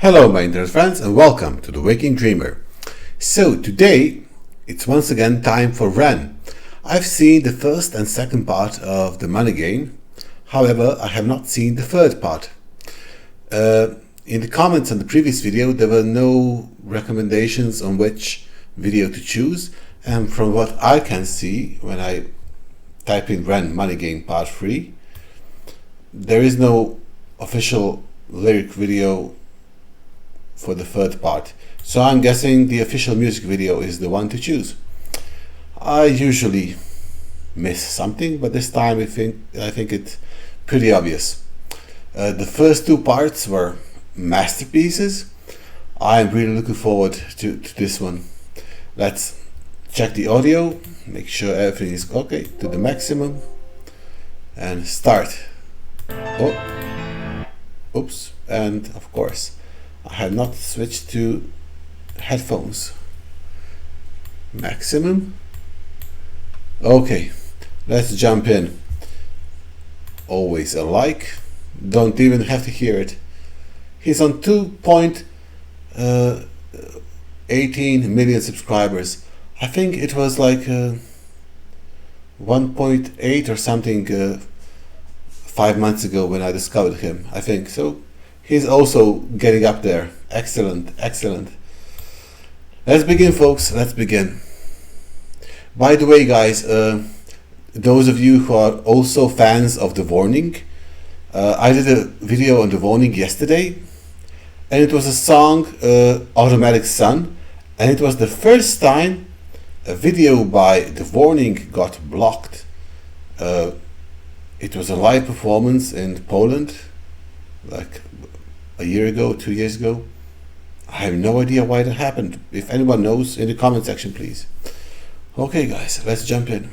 Hello my internet friends and welcome to The Waking Dreamer. So today it's once again time for Ren. I've seen the first and second part of The Money Game, however I have not seen the third part. In the comments on the previous video there were no recommendations on which video to choose, and from what I can see when I type in Ren Money Game Part 3, there is no official lyric video for the third part, so I'm guessing the official music video is the one to choose. I usually miss something, but this time I think it's pretty obvious. The first two parts were masterpieces. I'm really looking forward to this one. Let's check the audio, make sure everything is okay to the maximum, and start. Oops, and of course I have not switched to headphones. Maximum. Okay, let's jump in. Always a like. Don't even have to hear it. He's on 2.18 million subscribers. I think it was like 1.8 or something 5 months ago when I discovered him, I think. So he's also getting up there. Excellent, excellent. Let's begin, folks. Let's begin. By the way, guys, those of you who are also fans of Dvornik, I did a video on Dvornik yesterday, and it was a song, Automatic Sun, and it was the first time a video by Dvornik got blocked. It was a live performance in Poland, like a year ago, 2 years ago. I have no idea why that happened. If anyone knows, in the comment section, please. Okay, guys, let's jump in.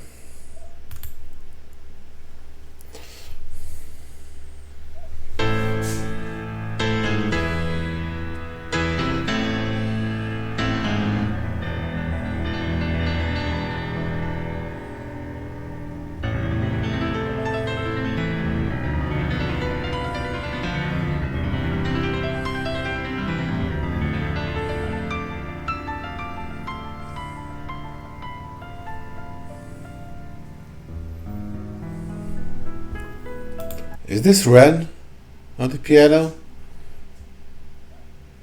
Is this Ren on the piano?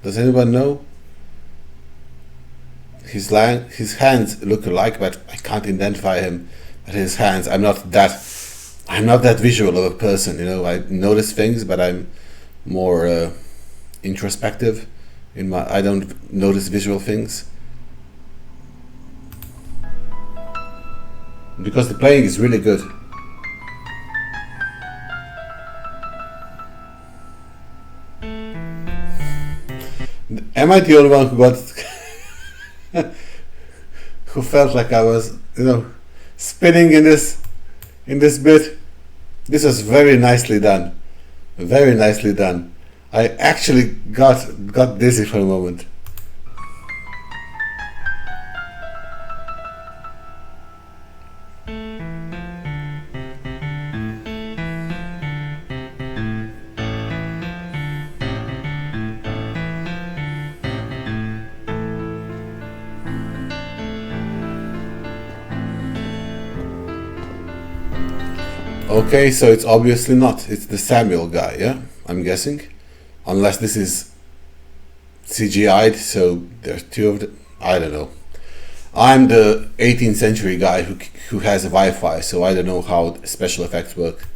Does anyone know? His hands look alike, but I can't identify him by his hands. I'm not that visual of a person, you know. I notice things, but I'm more introspective. I don't notice visual things. Because the playing is really good. Am I the only one who felt like I was, spinning in this bit? This was very nicely done. Very nicely done. I actually got dizzy for a moment. Okay, so it's obviously not. It's the Samuel guy, yeah? I'm guessing. Unless this is CGI'd, so there's two of them. I don't know. I'm the 18th century guy who has a Wi-Fi, so I don't know how special effects work.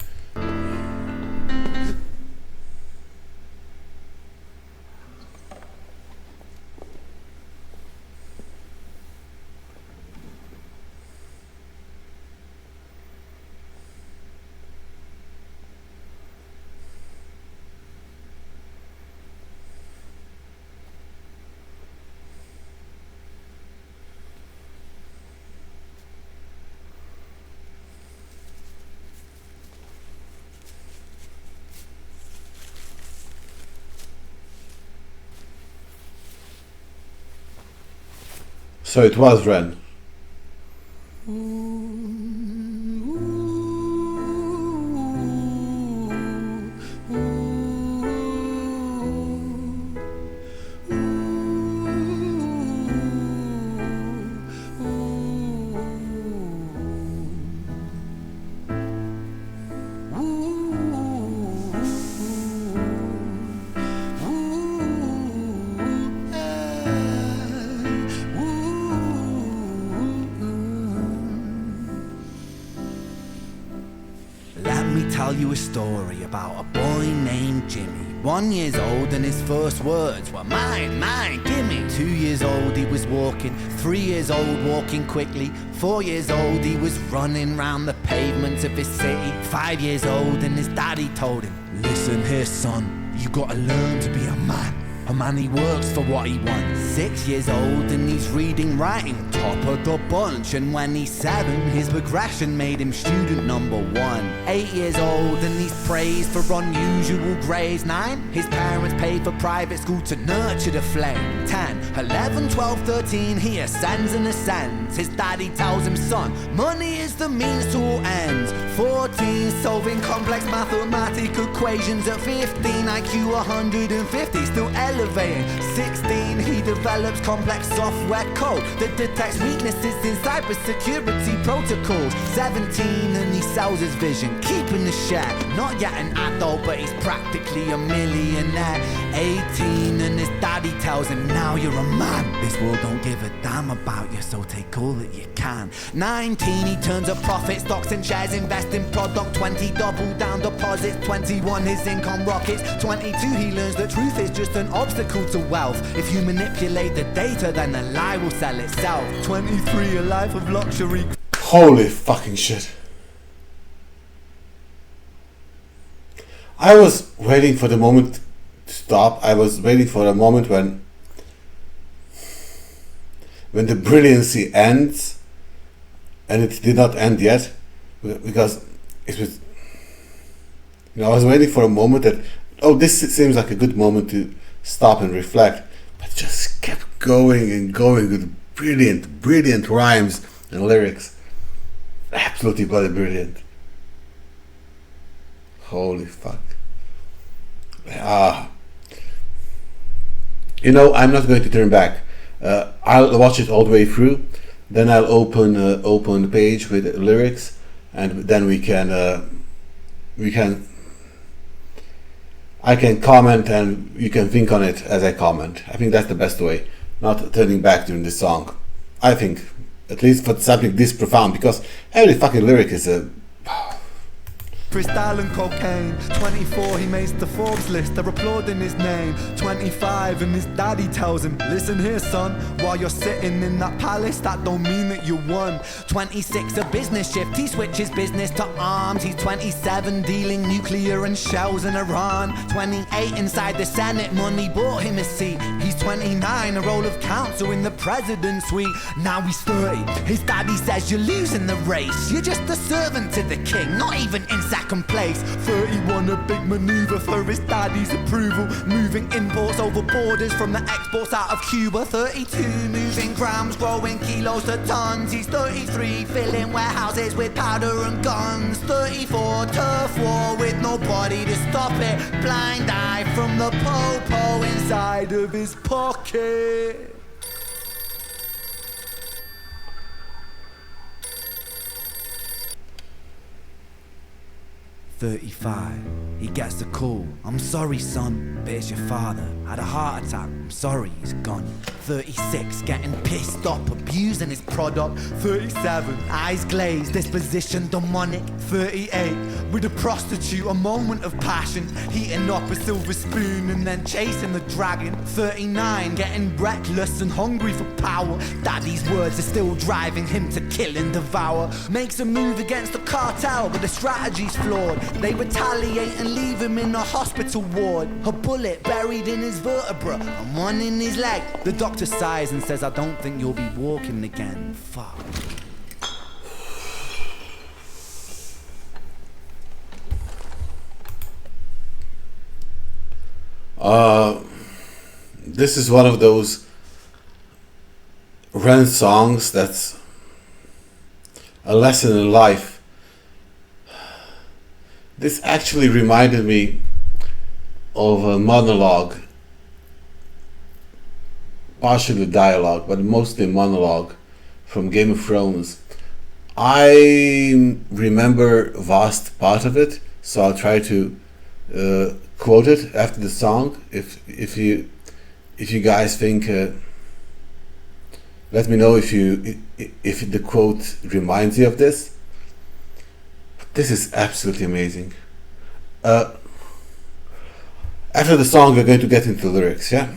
So it was Ren. tell you a story about a boy named Jimmy. 1 year old and his first words were mine, mine, gimme. 2 years old he was walking, 3 years old walking quickly. 4 years old he was running round the pavements of his city. 5 years old and his daddy told him, listen here son, you gotta learn to be a man. A man, he works for what he wants. 6 years old and he's reading, writing, top of the bunch. And when he's 7, his progression made him student number 1. 8 years old and he's praised for unusual grades. 9, his parents paid for private school to nurture the flame. 10, 11, 12, 13, he ascends and ascends. His daddy tells him, son, money is the means to all ends. 14, solving complex mathematical equations. At 15, IQ 150, still elevating. 16, he develops complex software code that detects weaknesses in cybersecurity protocols. 17, and he sells his vision, keeping the share. Not yet an adult, but he's practically a millionaire. 18, and his daddy tells him, now you're a man. This world don't give a damn about you, so take all that you can. 19, he turns a profit, stocks and shares, invest in product. 20, double down deposits. 21, his income rockets. 22, he learns the truth is just an obstacle to wealth. If you manipulate the data, then the lie will sell itself. 23, a life of luxury. Holy fucking shit. I was waiting for the moment to stop. I was waiting for a moment when the brilliancy ends, and it did not end yet, because it was, I was waiting for a moment that, oh, this seems like a good moment to stop and reflect, but it just kept going and going with brilliant rhymes and lyrics. Absolutely bloody brilliant. Holy fuck. I'm not going to turn back. I'll watch it all the way through, then I'll open the page with lyrics, and then I can comment and you can think on it as I comment. I think that's the best way, not turning back during the song. I think, at least for something this profound, because every fucking lyric is a... Crystal and cocaine. 24, he makes the Forbes list, they're applauding his name. 25, and his daddy tells him, listen here son, while you're sitting in that palace, that don't mean that you won. 26, a business shift, he switches business to arms. He's 27, dealing nuclear and shells in Iran. 28, inside the Senate, money bought him a seat. He's 29, a role of counsel in the president's suite. Now he's 30, his daddy says you're losing the race. You're just a servant to the king, not even in second place. 31, a big maneuver for his daddy's approval, moving imports over borders from the exports out of Cuba. 32, moving grams, growing kilos to tons. He's 33, filling warehouses with powder and guns. 34, turf war with nobody to stop it. Blind eye from the popo inside of his pocket. 35, he gets a call. I'm sorry son, but it's your father. Had a heart attack, I'm sorry, he's gone. 36, getting pissed up, abusing his product. 37, eyes glazed, disposition demonic. 38, with a prostitute, a moment of passion, heating up a silver spoon and then chasing the dragon. 39, getting reckless and hungry for power. Daddy's words are still driving him to kill and devour. Makes a move against the cartel, but the strategy's flawed. They retaliate and leave him in a hospital ward. A bullet buried in his vertebra and one in his leg. The doctor sighs and says, I don't think you'll be walking again. Fuck. This is one of those Ren songs that's a lesson in life. This actually reminded me of a monologue, partially dialogue, but mostly monologue from Game of Thrones. I remember a vast part of it, so I'll try to quote it after the song. If you guys think, let me know if the quote reminds you of this. This is absolutely amazing. After the song, we're going to get into the lyrics, yeah?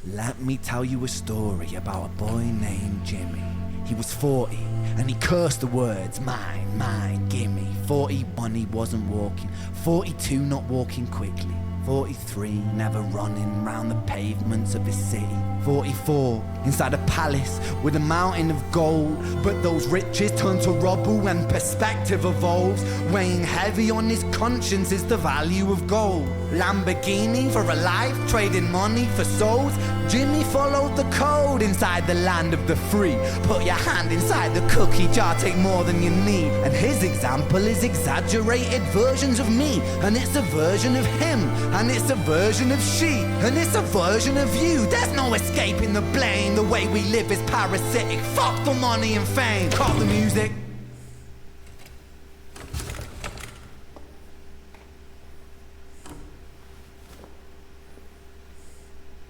Let me tell you a story about a boy named Jimmy. He was 40 and he cursed the words mine, mine, gimme. 41 he wasn't walking, 42 not walking quickly, 43 never running round the pavements of his city, 44 inside a palace with a mountain of gold. But those riches turn to rubble when perspective evolves. Weighing heavy on his conscience is the value of gold. Lamborghini for a life, trading money for souls. Jimmy followed the code inside the land of the free. Put your hand inside the cookie jar, take more than you need. And his example is exaggerated versions of me. And it's a version of him, and it's a version of she, and it's a version of you. There's no escaping the blame. The way we live is parasitic. Fuck for money and fame. Call the music.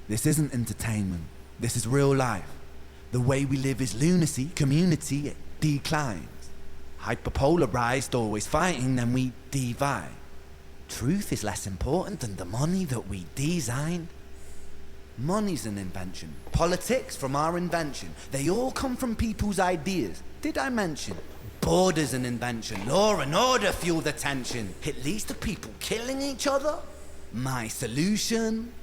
This isn't entertainment. This is real life. The way we live is lunacy. Community, it declines. Hyperpolarized, always fighting, then we divide. Truth is less important than the money that we designed. Money's an invention. Politics from our invention. They all come from people's ideas. Did I mention? Border's an invention. Law and order fuel the tension. It leads to people killing each other. My solution?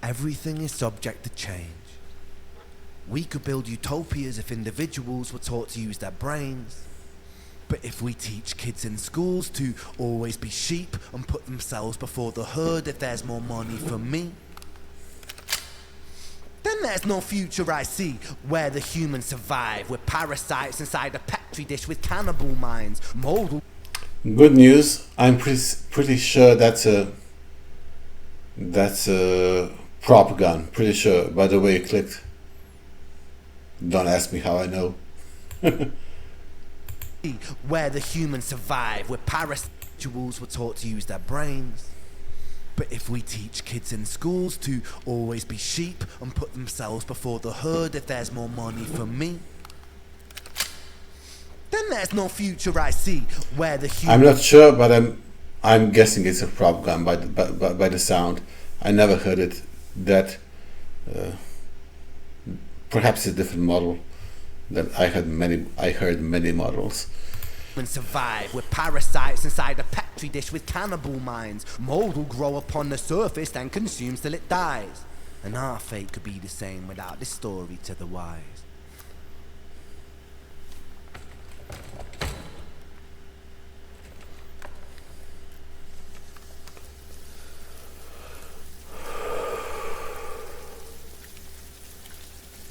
Everything is subject to change. We could build utopias if individuals were taught to use their brains. But if we teach kids in schools to always be sheep and put themselves before the herd if there's more money for me, then there's no future I see where the humans survive. We're parasites inside a petri dish with cannibal minds. Mold. Good news. I'm pretty sure that's a prop gun. Pretty sure. By the way, you clicked. Don't ask me how I know. Where the humans survive, where parasexuals were taught to use their brains. But if we teach kids in schools to always be sheep and put themselves before the herd if there's more money for me, then there's no future I see where the humans... I'm not sure, but I'm guessing it's a prop gun by the sound. I never heard it that. Perhaps a different model. That I heard many models. And survive, we're parasites inside a petri dish with cannibal minds. Mold will grow upon the surface, then consumes till it dies. And our fate could be the same without this story to the wise.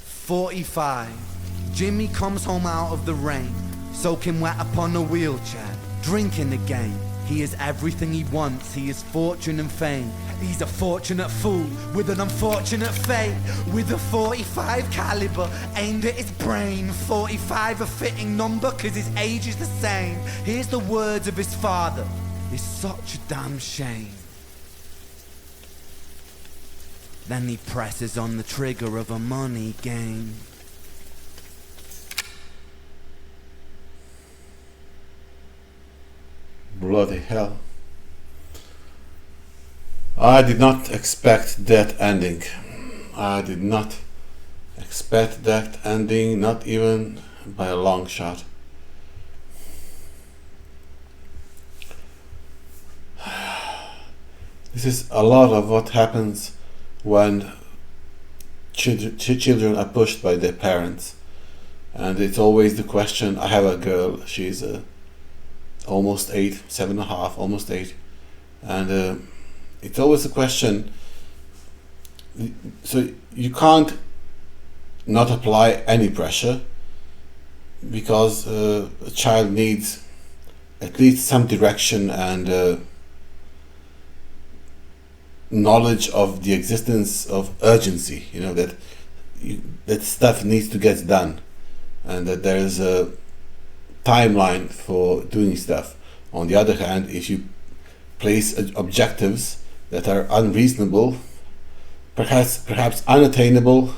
"45. Jimmy comes home out of the rain, soaking wet upon a wheelchair, drinking again. He is everything he wants, he is fortune and fame. He's a fortunate fool with an unfortunate fate. With a 45 caliber aimed at his brain. 45 a fitting number cause his age is the same. Here's the words of his father, it's such a damn shame. Then he presses on the trigger of a money game. Bloody hell. I did not expect that ending. I did not expect that ending, not even by a long shot. This is a lot of what happens when children are pushed by their parents. And it's always the question. I have a girl, she's almost 8, 7.5, almost 8. And it's always a question. So you can't not apply any pressure, because a child needs at least some direction and knowledge of the existence of urgency, that stuff needs to get done, and that there is a timeline for doing stuff. On the other hand, if you place objectives that are unreasonable, perhaps unattainable,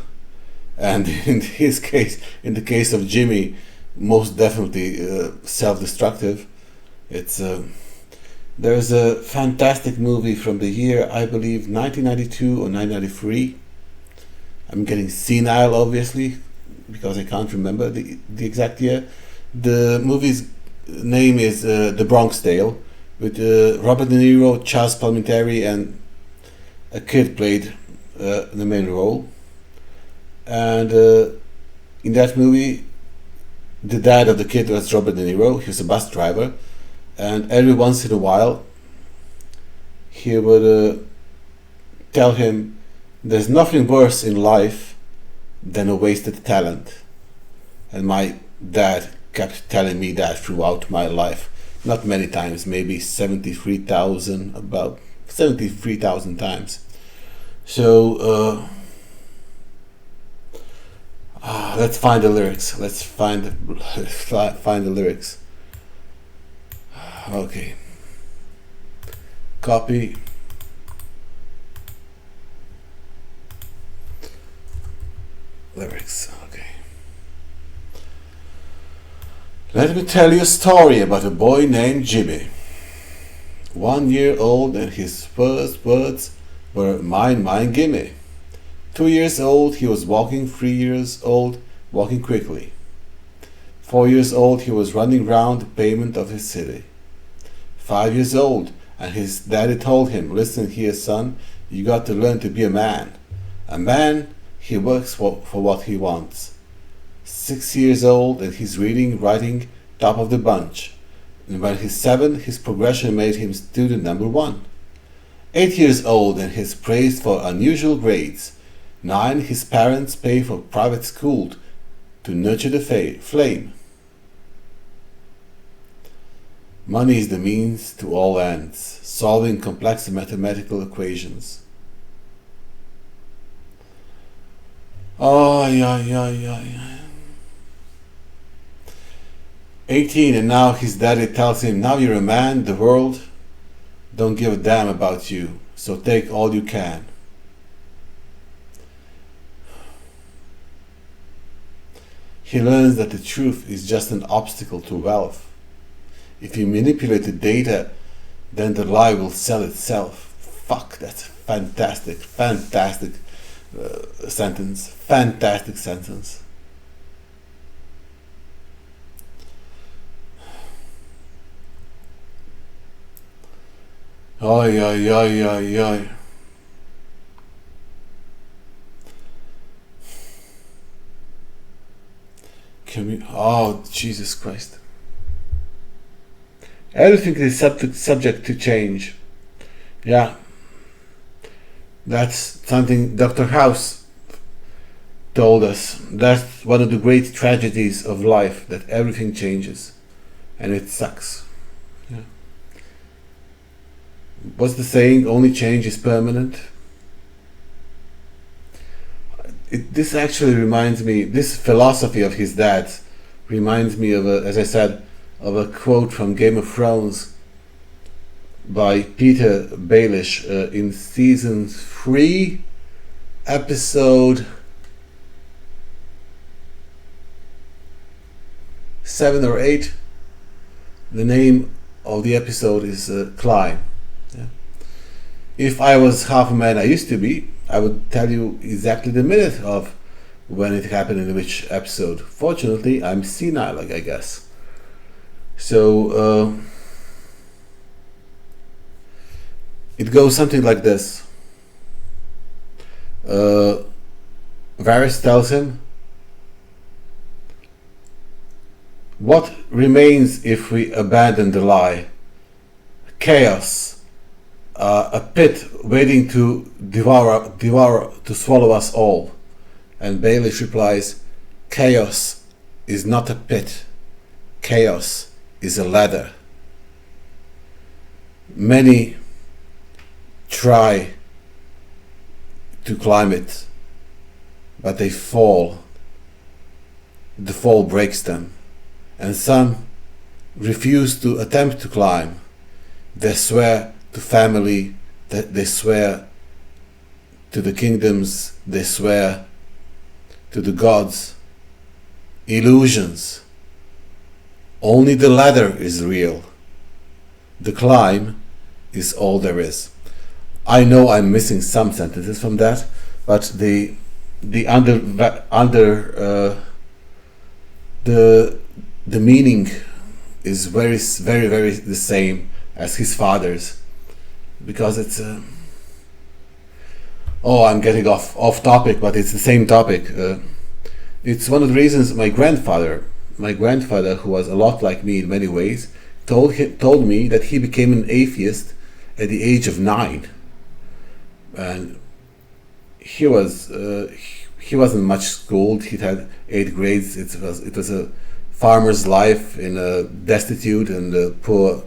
and in the case of Jimmy, most definitely self-destructive. There's a fantastic movie from the year, I believe 1992 or 1993. I'm getting senile, obviously, because I can't remember the exact year. The movie's name is The Bronx Tale, with Robert De Niro, Charles Palminteri, and a kid played the main role. And in that movie, the dad of the kid was Robert De Niro. He was a bus driver, and every once in a while he would tell him there's nothing worse in life than a wasted talent. And my dad kept telling me that throughout my life, not many times, maybe about 73,000 times. So let's find the lyrics. Let's find the lyrics. Okay. Copy. Lyrics. Okay. Let me tell you a story about a boy named Jimmy. 1 year old, and his first words were mine, mine, gimme. 2 years old, he was walking. 3 years old, walking quickly. 4 years old, he was running round the pavement of his city. 5 years old, and his daddy told him, listen here, son, you got to learn to be a man. A man, he works for what he wants. 6 years old, and he's reading, writing, top of the bunch. And when he's 7, his progression made him student number 1. 8 years old, and he's praised for unusual grades. 9, his parents pay for private school to nurture the flame. Money is the means to all ends, solving complex mathematical equations. Oh, yeah. 18, and now his daddy tells him, now you're a man, the world don't give a damn about you, so take all you can. He learns that the truth is just an obstacle to wealth. If you manipulate the data, then the lie will sell itself. Fuck, that's fantastic sentence. Fantastic sentence. Oi. Oh, Jesus Christ. Everything is subject to change. Yeah. That's something Dr. House told us. That's one of the great tragedies of life, that everything changes. And it sucks. Yeah. What's the saying? Only change is permanent. This actually reminds me, this philosophy of his dad's reminds me of as I said, of a quote from Game of Thrones by Peter Baelish in season 3, episode 7 or 8. The name of the episode is Climb. Yeah. If I was half a man I used to be, I would tell you exactly the minute of when it happened in which episode. Fortunately, I'm senile, I guess. So It goes something like this. Varys tells him, what remains if we abandon the lie? Chaos, a pit waiting to devour, to swallow us all. And Baelish replies, chaos is not a pit. Chaos is a ladder. Many try to climb it, but they fall. The fall breaks them. And some refuse to attempt to climb. They swear to family, they swear to the kingdoms, they swear to the gods. Illusions. Only the ladder is real. The climb is all there is. I know I'm missing some sentences from that, but the meaning is very the same as his father's, because it's I'm getting off topic, but it's the same topic. It's one of the reasons my grandfather, who was a lot like me in many ways, told me that he became an atheist at the age of 9, and he wasn't much schooled. He had 8 grades. It was a farmer's life in a destitute and poor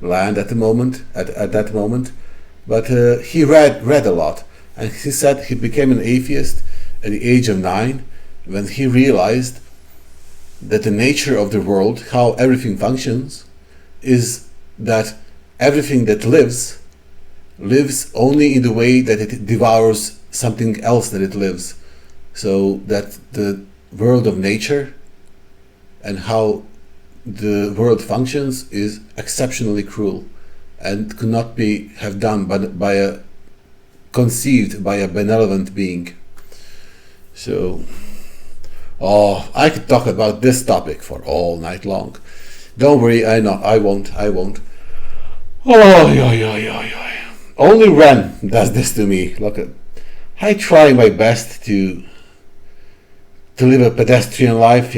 land at that moment. But he read a lot, and he said he became an atheist at the age of 9 when he realized that the nature of the world, how everything functions, is that everything that lives only in the way that it devours something else that it lives. So that the world of nature and how the world functions is exceptionally cruel and could not have done conceived by a benevolent being. So I could talk about this topic for all night long. Don't worry, I won't. Only Ren does this to me. Look, I try my best to live a pedestrian life,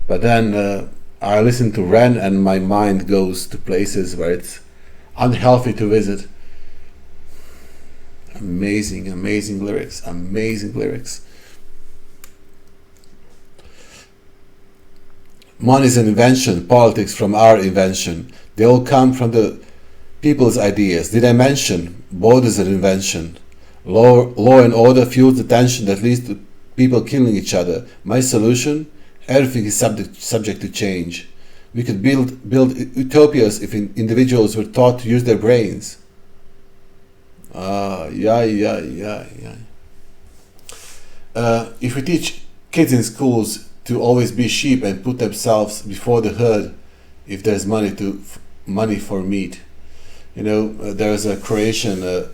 but then I listen to Ren and my mind goes to places where it's unhealthy to visit. Amazing lyrics. Money is an invention, politics from our invention. They all come from the people's ideas. Did I mention borders are an invention? Law and order fuels the tension that leads to people killing each other. My solution? Everything is subject to change. We could build utopias if individuals were taught to use their brains. If we teach kids in schools to always be sheep and put themselves before the herd, if there's money for meat, there's a Croatian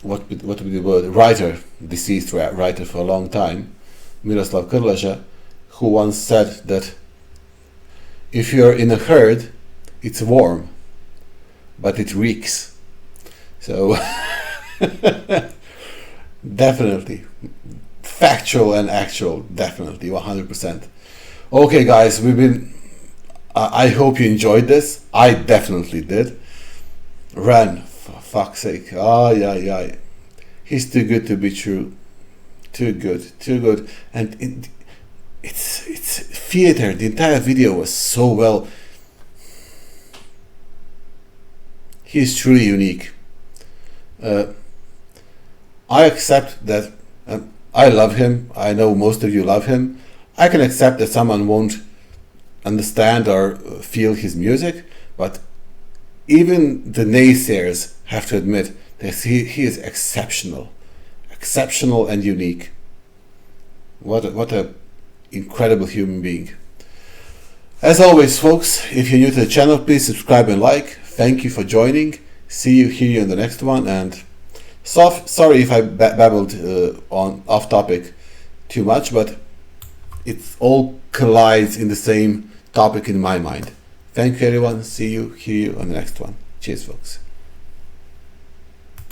what would be the word, writer, deceased writer for a long time, Miroslav Krleža, who once said that if you're in a herd, it's warm, but it reeks. So definitely factual and actual, definitely 100%. Okay guys, I hope you enjoyed this. I definitely did. Ren, for fuck's sake. He's too good to be true. Too good. And it's theater. The entire video was so well. He's truly unique. I accept that. I love him. I know most of you love him. I can accept that someone won't understand or feel his music, but even the naysayers have to admit that he is exceptional and unique. What a incredible human being. As always, folks, if you're new to the channel, please subscribe and like. Thank you for joining. See you here in the next one, and sorry if I babbled on off topic too much, but it all collides in the same topic in my mind. Thank you everyone. See you, hear you on the next one. Cheers, folks.